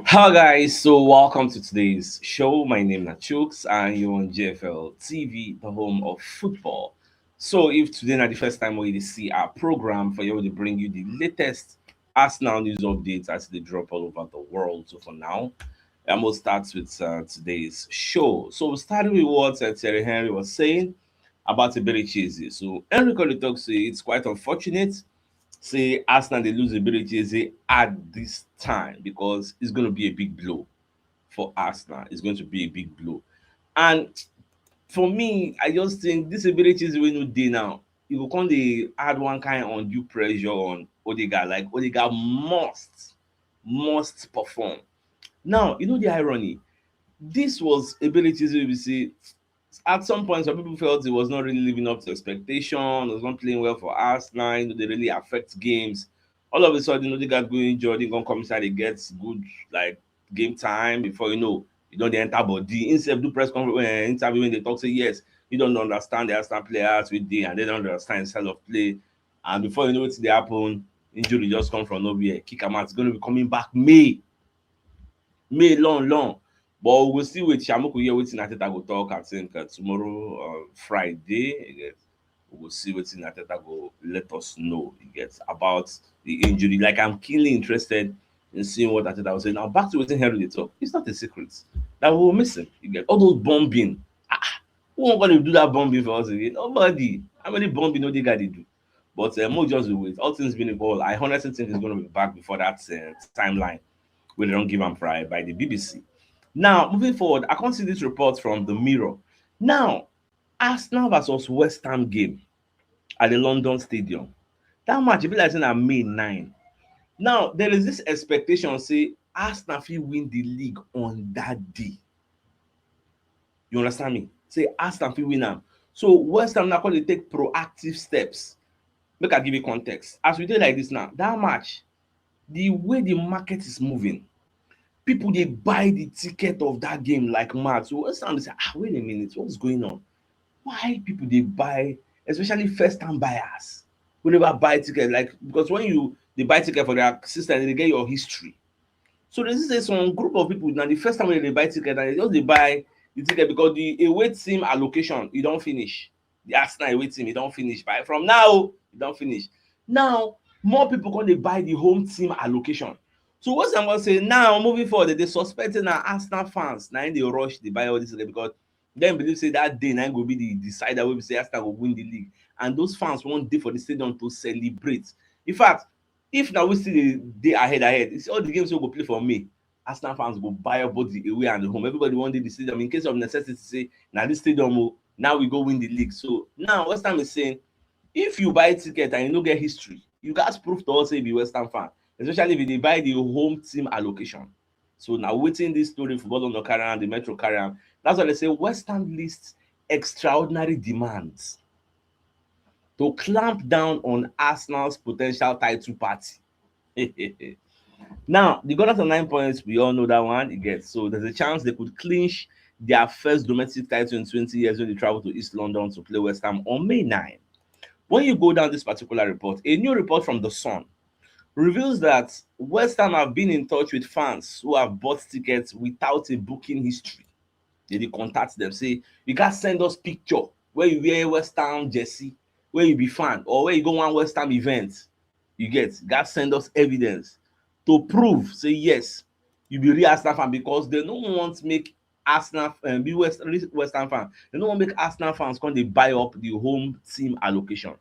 Hi guys, so welcome to today's show. My name is CHUKS and you're on JFL TV, the home of football. So if today not the first time we see our program for you to bring you the latest Arsenal news updates as they drop all over the world. So for now, I'm gonna start with today's show. So starting with what Thierry Henry was saying about Iberichese. So Enrico talks say it's quite unfortunate say Arsenal they lose Iberichese at this time because it's going to be a big blow for Arsenal. It's going to be a big blow. And for me, I just think this ability is no day now. You will come they add one kind of undue pressure on Odegaard. Like Odegaard must perform. Now, you know the irony. This was abilities we see at some point some people felt it was not really living up to expectation, it was not playing well for Arsenal, they really affect games. All of a sudden, Odegaard go injured, he gonna come inside, he gets good like game time before you don't enter body. Instead do press conference interview when they talk say yes, you don't understand the Arsenal players with the and they don't understand the style of play. And before you know what they happen, injury just come from nowhere, kick him out. It's gonna be coming back May long. But we go still wait. Shamuku hear wetin Arteta go talk. I think tomorrow Friday. You get, we go see wetin Arteta go let us know. You get about the injury. Like I'm keenly interested in seeing what Arteta will say. Now back to wetin Henry dey talk. It's not a secret that we will miss him. You get all those bombing. Who wan gonna do that bombing for us again? Nobody. How many bombing Odegaard dey do? But Mo just will wait. All things being equal, I honestly think he's going to be back before that timeline wey dem don give am by the BBC. Now, moving forward, I can't see this report from the Mirror. Now, Arsenal versus West Ham game at the London Stadium. That match, e be like say na May 9. Now, there is this expectation say Arsenal fit win the league on that day. You understand me? Say Arsenal fit win am. So West Ham now come dey take proactive steps. Make I give you context. As we dey like this now, that match, the way the market is moving, people dey buy the ticket of that game like mad. So West Ham dey say, wait a minute, what's going on? Why people dey buy, especially first time buyers who never buy ticket, like because when you dey buy ticket for their system, they get your history. So there's say some group of people na the first time wey dey buy ticket and they just dey buy the ticket because the away team allocation e don finish. The Arsenal away team e don finish by from now e don finish. Now more people come dey buy the home team allocation. So what's I'm gonna say now moving forward, they suspecting na Arsenal fans na im dey rush dey buy all this ticket because dem believe say that day na im go be the decider wey be say Arsenal go win the league, and those fans wan dey for the stadium to celebrate. In fact, if na we still dey ahead, it's all the games wey go play for May, Arsenal fans go buy up both the away and the home. Everybody wan dey the stadium in case of necessity say na this stadium now we go win the league. So now West Ham is saying if you buy ticket and you no get history, you gats prove to us say you be West Ham fan, especially if you dey buy the home team allocation. So now wetin dis story football don carry am, the Metro carry am. That's why they say West Ham lists extraordinary demands to clamp down on Arsenal's potential title party. Now, the Gunners are 9 points. We all know that one. You get so there's a chance they could clinch their first domestic title in 20 years when they travel to East London to play West Ham on May 9. When you go down this particular report, a new report from The Sun reveals that West Ham have been in touch with fans who have bought tickets without a booking history. They contact them, say, you guys send us picture where you wear West Ham jersey, where you be fan, or where you go one West Ham event. You guys send us evidence to prove, say, yes, you be real Arsenal fan, because they don't want to make Arsenal be West Ham fan. They don't want to make Arsenal fans come they buy up the home team allocation.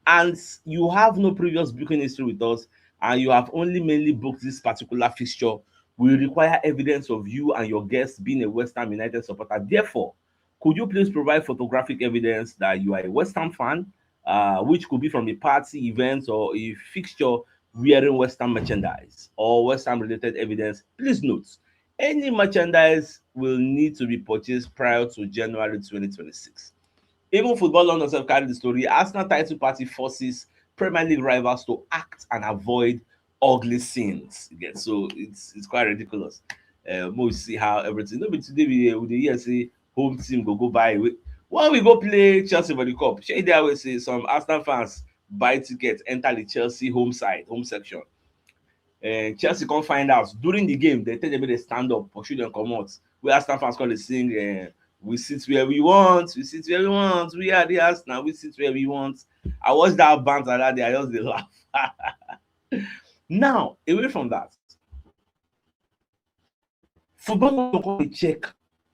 And you have no previous booking history with us, and you have only mainly booked this particular fixture, we require evidence of you and your guests being a West Ham United supporter. Therefore, could you please provide photographic evidence that you are a West Ham fan, which could be from a party, event, or a fixture wearing West Ham merchandise or West Ham related evidence? Please note, any merchandise will need to be purchased prior to January 2026. Even Football London have carried the story. Arsenal title party forces Premier League rivals to act and avoid ugly scenes. Again, so it's quite ridiculous. We'll see how everything. No, but today we hear say home team go buy. When we go play Chelsea for the cup, shey there we say some Arsenal fans buy tickets, enter the Chelsea home section. Chelsea can't find out during the game. They tell them they stand up, pursue them come out. We Arsenal fans call they sing. We sit where we want. We sit where we want. We are the Arsenal. We sit where we want. I watched that banter that day. I just dey laugh. Now, away from that, football no come dey check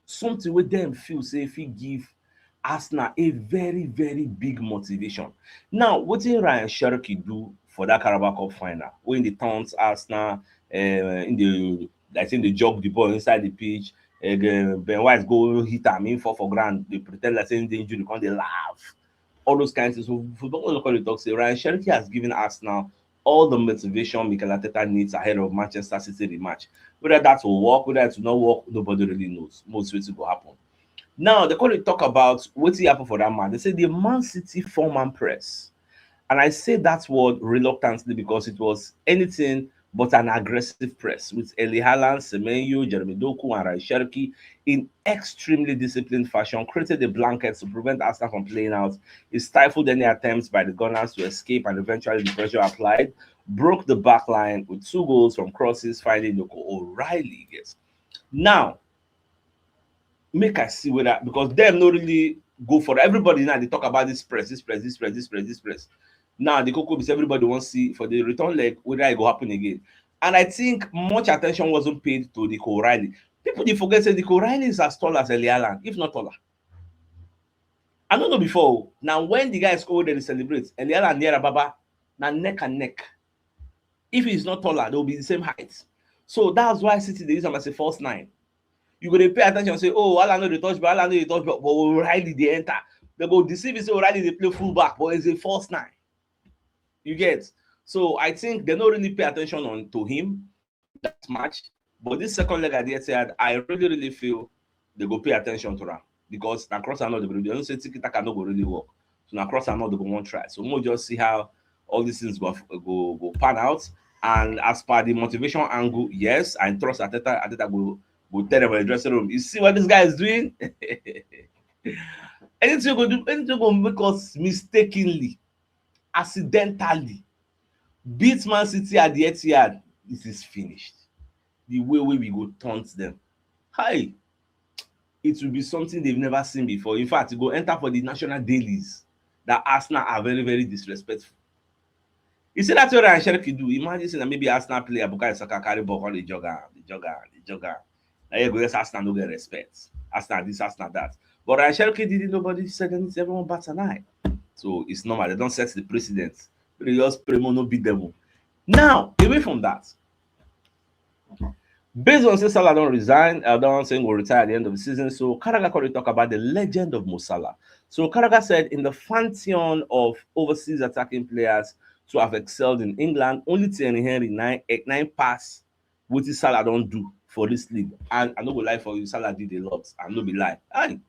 something wey dem feel say fit give Arsenal a very very big motivation. Now, wetin Ryan Cherky do for that Carabao Cup final when dey taunt Arsenal in the I think they jog the ball inside the pitch, Ben White go hit am, him fall for ground, dey pre ten d like say him dey injured, come dey laugh. All those kinds of things. So football no come dey talk say Ryan Cherky has given Arsenal all the motivation Mikel Arteta needs ahead of Manchester City rematch. Whether that will work, whether it will not work, nobody really knows. Most wetin go happen. Now, they call talk about wetin happen for that man. They say the Man City four-man press. And I say that word reluctantly because it was anything but an aggressive press with Eli Haaland, Semenyo, Jeremy Doku, and Ryan Cherky in extremely disciplined fashion, created a blanket to prevent Arsenal from playing out. It stifled any attempts by the Gunners to escape, and eventually the pressure applied broke the back line with 2 goals from crosses, finding Nico O'Reilly. Yes. Now, make I see whether, because them no really go for it. Everybody now they talk about this press. Now the cocoa is everybody wants to see for the return leg whether it go happen again. And I think much attention wasn't paid to Nico O'Reilly. People they forget say Nico O'Reilly is as tall as Eli Haaland, if not taller. I don't know before. Now when the guys go there to celebrate, Eli Haaland near Baba, now neck and neck. If he's not taller, they'll be the same height. So that's why City they use him as a false 9. You go to pay attention, say, oh, Haaland know the touch, but Haaland know the touch, but O'Reilly they enter. They go deceive you, say O'Reilly they play fullback, but it's a false 9. You get? So I think they don't really pay attention to him that much. But this second leg at the Etihad, I really feel they go pay attention to that because na cross and not they don't say tiki taka no go really work. So na cross and not they go one try. So we'll just see how all these things go pan out. And as per the motivation angle, yes, I trust Arteta go tell them in the dressing room. You see what this guy is doing? anything go make us mistakenly, accidentally beat Man City at the Etihad, this is finished. The way we go taunt them, hi, it will be something they've never seen before. In fact, it go enter for the national dailies that Arsenal are very very disrespectful. You see that's what Ryan Cherky do. Imagine saying that maybe Arsenal player Bukayo Saka carry ball on the jogger. Now you go, yes, Arsenal no get respect. Arsenal this, Arsenal that. But Ryan Cherky didn't, nobody said anything, everyone bats an eye. So it's normal. They don't set the precedent. They just pray no beat them. Now, away from that, based on say Salah don't resign, I don't say will retire at the end of the season. So Carragher could talk about the legend of Mo Salah. So Carragher said in the pantheon of overseas attacking players to have excelled in England, only Thierry Henry nine pass what Salah don't do for this league. And I no go lie for you, Salah did a lot. I no be lie. Aye.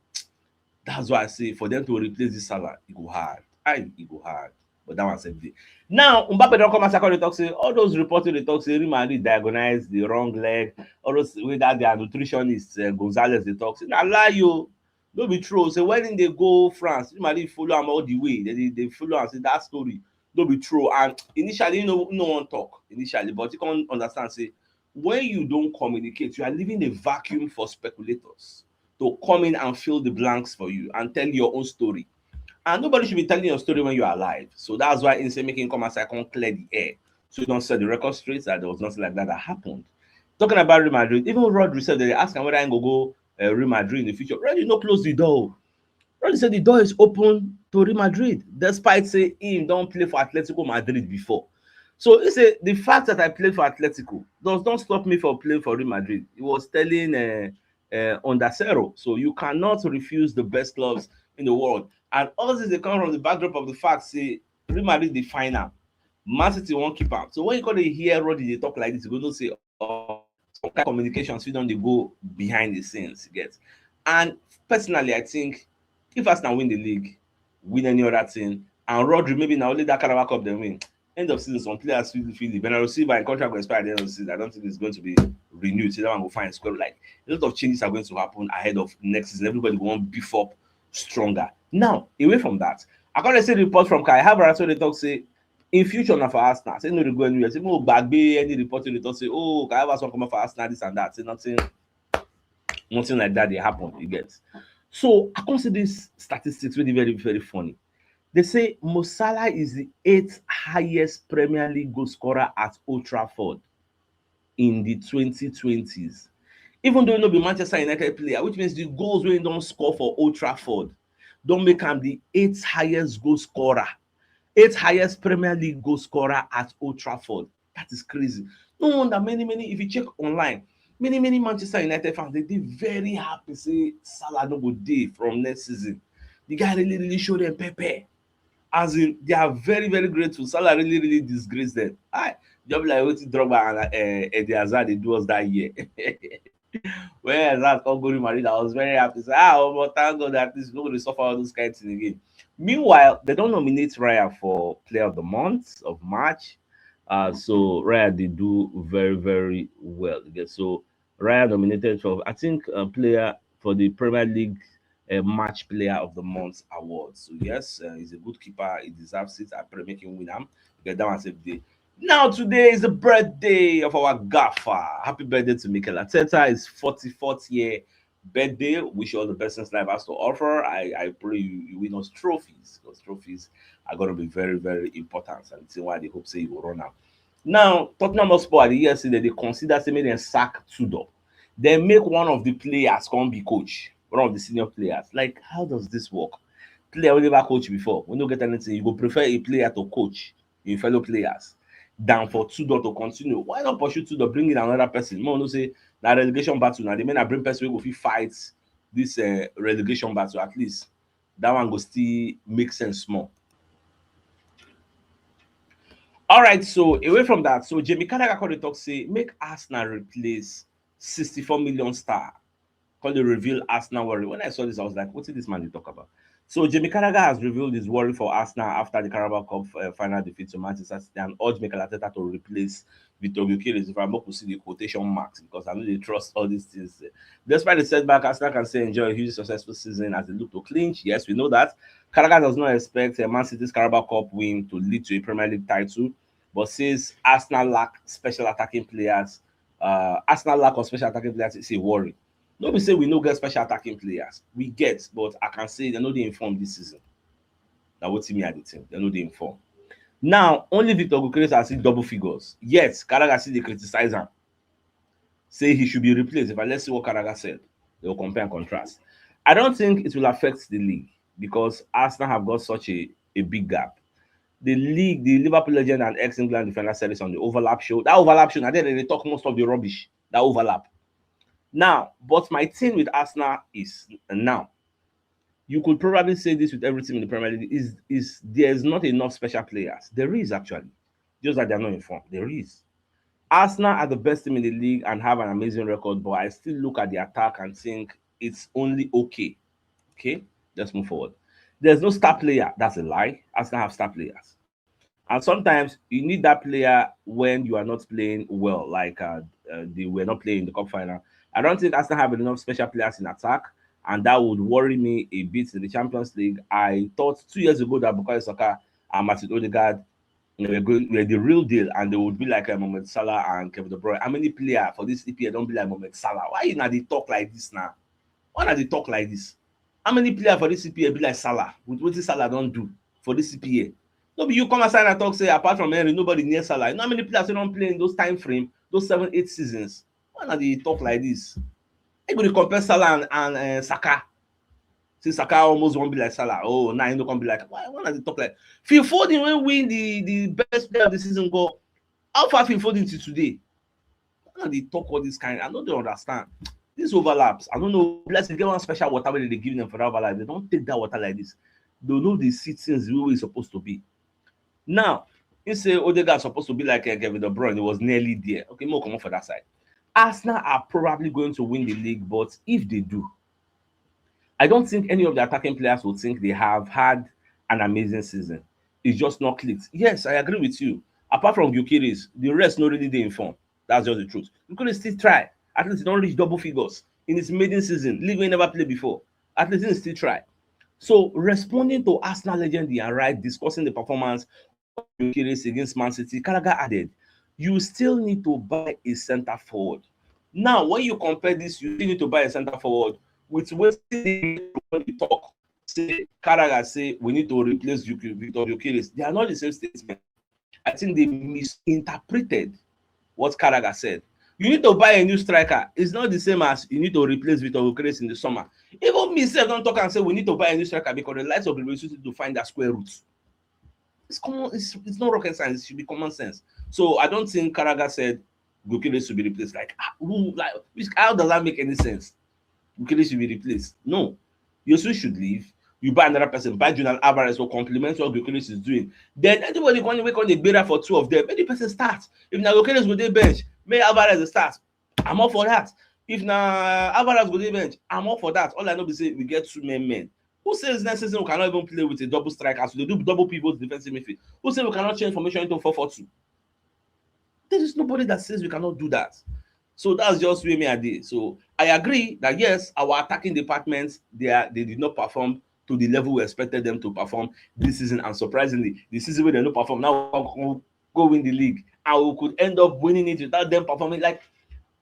That's why I say for them to replace this Salah, it go hard. It go hard. But that one said day. Now, Mbappé don't come and second talk say all those reporting they talk say Real Madrid diagonized the wrong leg. All those way that their nutritionist Gonzalez they talk say, now lie you. No be true. So when they go France, Real Madrid follow them all the way. They follow and say that story. No be true. And initially, no one talk initially, but you can't understand. Say when you don't communicate, you are leaving a vacuum for speculators to come in and fill the blanks for you and tell your own story. And nobody should be telling your story when you're alive. So that's why instead making come as I can clear the air. So you don't set the record straight that there was nothing like that happened. Talking about Real Madrid, even Rodri said they asked him whether I go Real Madrid in the future. Rodri no close the door. Rodri said the door is open to Real Madrid, despite say him don't play for Atletico Madrid before. So he said the fact that I played for Atletico does not stop me from playing for Real Madrid. He was telling Ondacero. So you cannot refuse the best clubs in the world. And all this they come from the backdrop of the fact say Real Madrid the final, Man City won't keep up. So when you call the hear Rodri they talk like this, you go to say some kind of communications we don't they go behind the scenes, you get. And personally, I think if Arsenal win the league, win any other thing, and Rodri maybe now only that Carabao Cup they win. End of season, some players feel the Bernardo Silva and contract will expire at the end of the season. I don't think it's going to be renewed. So that one will find square. Like a lot of changes are going to happen ahead of next season. Everybody will want beef up stronger. Now, away from that, I got to say the report from Kai Havertz where they talk say In future, now for Arsenal, say no dey go anywhere. Say no gbagbe any reporting they talk say, oh, Carragher wan come for Arsenal, this and that. Say nothing like that dey happen. You get. So I come see this statistics really very very funny. They say Mo Salah is the 8th highest Premier League goal scorer at Old Trafford in the 2020s. Even though e no be Manchester United player, which means the goals wey e don score for Old Trafford don make am the 8th highest goal scorer, 8th highest Premier League goal scorer at Old Trafford. That is crazy. No wonder many, if you check online, many Manchester United fans, they dey very happy say Salah no go dey from next season. The guy really show them pepper. As in, they are very grateful. Salah really disgrace them. Just be like wetin Drogba and Eden Hazard dey do us that year. When Hazard come go Real Madrid, I was very happy. Say, but thank God that this no go dey suffer all those kind of things again. Meanwhile, they don nominate Raya for Player of the Month of March. So Raya dey do very well. Okay, so Raya nominated for, I think, player for the Premier League Match Player of the Month award. So yes, he's a good keeper. He deserves it. I pray make him win am. Get that one save day. Now today is the birthday of our gaffer. Happy birthday to Mikel Arteta. His 44th year birthday. Wish you all the best since life has to offer. I pray you win us trophies, because trophies are going to be very important. And it's why they hope say you will run out. Now, Tottenham Hotspur at the yesterday, they consider say make dem sack Tudor. Then make one of the players come be coach, one of the senior players. Like, how does this work? Player will never coach before. We don't get anything. You go prefer a player to coach your fellow players than for Tudor to continue. Why not pursue Tudor, bring in another person? More no say that relegation battle now. The men are bring person who go fit fight this relegation battle. At least that one go still make sense more. All right, so away from that, so Jamie Carragher called the talk say make Arsenal replace 64 million star. Call the reveal Arsenal worry. When I saw this, I was like, what did this man talk about? So Jamie Carragher has revealed his worry for Arsenal after the Carabao Cup final defeat to Manchester City and urged Mikel Arteta to replace Victor Gyökeres. If I'm not to see the quotation marks, because I know they trust all these things. Despite the setback, Arsenal can say enjoy a huge successful season as they look to clinch. Yes, we know that. Carragher does not expect Man City's Carabao Cup win to lead to a Premier League title, but says Arsenal lack special attacking players. Arsenal lack of special attacking players is a worry. No be say we no get special attacking players. We get, but I can say they no dey informed this season. Now what me at the team? They no dey informed. Now, only Victor Gyökeres has seen double figures. Yet, Carragher still dey criticize him. Say he should be replaced. But let's see what Carragher said. They will compare and contrast. I don't think it will affect the league because Arsenal have got such a big gap. The league, the Liverpool legend and ex-England defender said this on the overlap show. That overlap show, now they talk most of the rubbish. That overlap. Now, but my thing with Arsenal is now, you could probably say this with every team in the Premier League, is there's not enough special players. There is actually, just that they're not informed. There is. Arsenal are the best team in the league and have an amazing record, but I still look at the attack and think it's only okay. Okay, let's move forward. There's no star player. That's a lie. Arsenal have star players. And sometimes you need that player when you are not playing well, like they were not playing in the cup final. I don't think Arsenal have enough special players in attack, and that would worry me a bit in the Champions League. I thought 2 years ago that Bukayo Saka and Martin Odegaard were the real deal, and they would be like Mohamed Salah and Kevin De Bruyne. How many players for this EPL don't be like Mohamed Salah? Why you not they talk like this now? Why not they talk like this? How many players for this EPL be like Salah? With what this Salah don't do for this EPL? No, be you come aside and talk, say, apart from Henry, nobody near Salah. You know how many players don't play in those time frame, those 7-8 seasons? Why not they talk like this? You going to compare Salah and Saka? See, Saka almost won't be like Salah. Oh, now you don't be like, why not they talk like? Phil Foden when win the best player of the season go. How far Phil Foden to today? Why not they talk all this kind? I don't understand. These overlaps. I don't know. Let's get one special water when they give them for that overlap. They don't take that water like this. They know the settings the way it's supposed to be. Now, you say Odegaard supposed to be like Kevin De Bruyne. It was nearly there. Okay, more come on for that side. Arsenal are probably going to win the league, but if they do, I don't think any of the attacking players will think they have had an amazing season. It's just not clicked. Yes, I agree with you. Apart from Gyökeres, the rest not really they informed. That's just the truth. You could still try. At least he don't reach double figures in his maiden season. League we never played before. At least he still try. So responding to Arsenal legend and right, discussing the performance Gyökeres against Man City, Carragher added, you still need to buy a centre forward. Now, when you compare this, you still need to buy a centre forward with wetin dey talk. Say Carragher say we need to replace Victor Gyökeres. They are not the same statement. I think they misinterpreted what Carragher said. You need to buy a new striker. It's not the same as you need to replace Victor Gyökeres in the summer. Even me sef don talk and say we need to buy a new striker because the likes of the Real to find that square root. It's common. It's not rocket science. It should be common sense. So I don't think Carragher said Gyökeres should be replaced. Like how does that make any sense? Gyökeres should be replaced. No, Yosu should leave. You buy another person, buy Julian Alvarez or complement what Gyökeres is doing. Then anybody can wake on the better for two of them. Make the person start. If na Gyökeres go dey bench, make Alvarez start. I'm all for that. If na Alvarez go dey bench, I'm all for that. All I know is say we get two men. Who says next season we cannot even play with a double striker? So they do double pivot defensive midfield. Who says we cannot change formation into 4-4-2? There is nobody that says we cannot do that. So that's just where me I did. So I agree that yes, our attacking departments they did not perform to the level we expected them to perform this season, and surprisingly, the season where they don't perform now we go win the league, and we could end up winning it without them performing. Like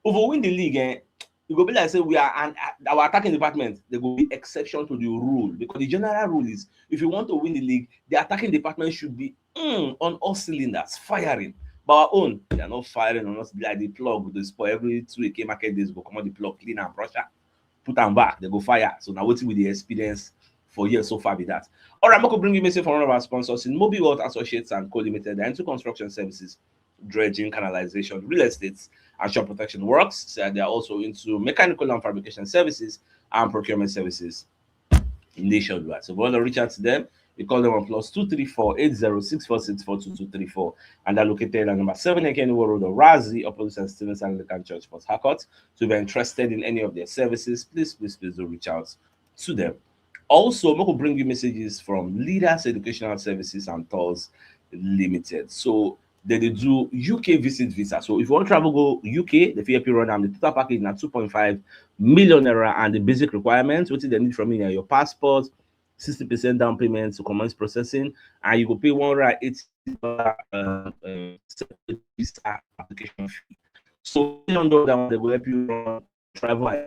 if we win the league, it will be like say we are our attacking department. There will be exception to the rule, because the general rule is if you want to win the league, the attacking department should be on all cylinders, firing. But our own, they are not firing on us like the plug. They spoil every 2 market days, go come on the plug, clean and brush out, put them back, they go fire. So now waiting with the experience for years so far with that. All right, I'm going to bring you a message from one of our sponsors in Mobile World Associates and Co Limited. They're into construction services, dredging, canalization, real estate, and shore protection works. So they are also into mechanical and fabrication services and procurement services nationwide. So if you want to reach out to them, you call them on +234 8064642234, and they're located at number 7 Kenwood Road, Razi, opposite St. Stephen's Anglican Church, Port Harcourt. So if you're interested in any of their services, please do reach out to them. Also, we will bring you messages from Leaders Educational Services and Tours Limited. So they do UK visit visa. So if you want to travel go UK, the VIP run the total package is 2.5 million naira, and the basic requirements, what they need from you, your passport, 60% down payment to commence processing, and you go pay $180 visa application fee. So on that one, they will help you run travel,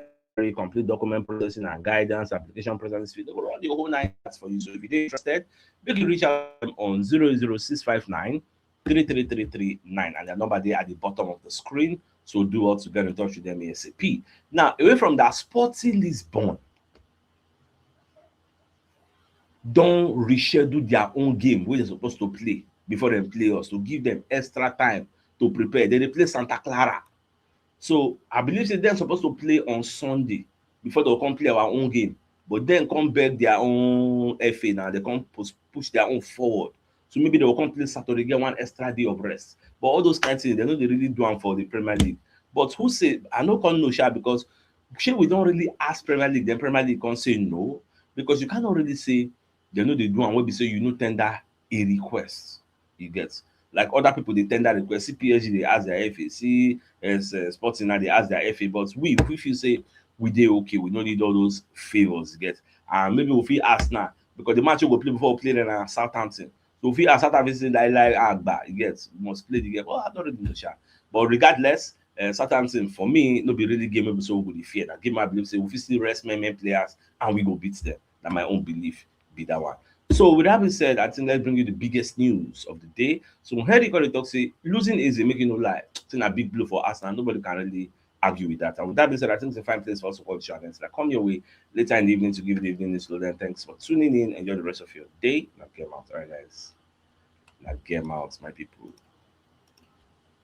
complete document processing and guidance, application processing fee. They will run the whole 9 yards for you. So if you're interested, you can reach out on 00659 33339, and their number there at the bottom of the screen. So do what to get in touch with them ASAP. Now, away from that, Sporting Lisbon don't reschedule their own game where they're supposed to play before they play us, to give them extra time to prepare. They play Santa Clara. So I believe they're supposed to play on Sunday before they'll come play our own game. But then come back their own FA now. They come push their own forward. So maybe they will come play Saturday, get one extra day of rest. But all those kinds of things, they know they really do them for the Premier League. But who say I no call no sha, because we don't really ask Premier League, then Premier League can't say no, because you cannot really say they know they do and we say you know tender a request. You get like other people they tender request. See PSG they ask their FA, see as Sporting now they ask their FA. But if you say we dey okay, we don't need all those favors. You get and maybe we feel ask now because the match we go play before we play then Southampton. So if we ask Southampton like Agba, you get must play the game. Oh, I don't really know sha. But regardless, Southampton for me no be really game so we go fear. That game I believe say we fit still rest main players and we go beat them. That my own belief be that one. So with that being said, I think let's bring you the biggest news of the day. So when Harry got to talk, say losing is a making no lie. It's a big blow for us, and nobody can really argue with that. And with that being said, I think it's a fine place for us to call the show against that come your way later in the evening to give the evening news. So then thanks for tuning in. Enjoy the rest of your day. Now game out. All right, guys. Now game out, my people.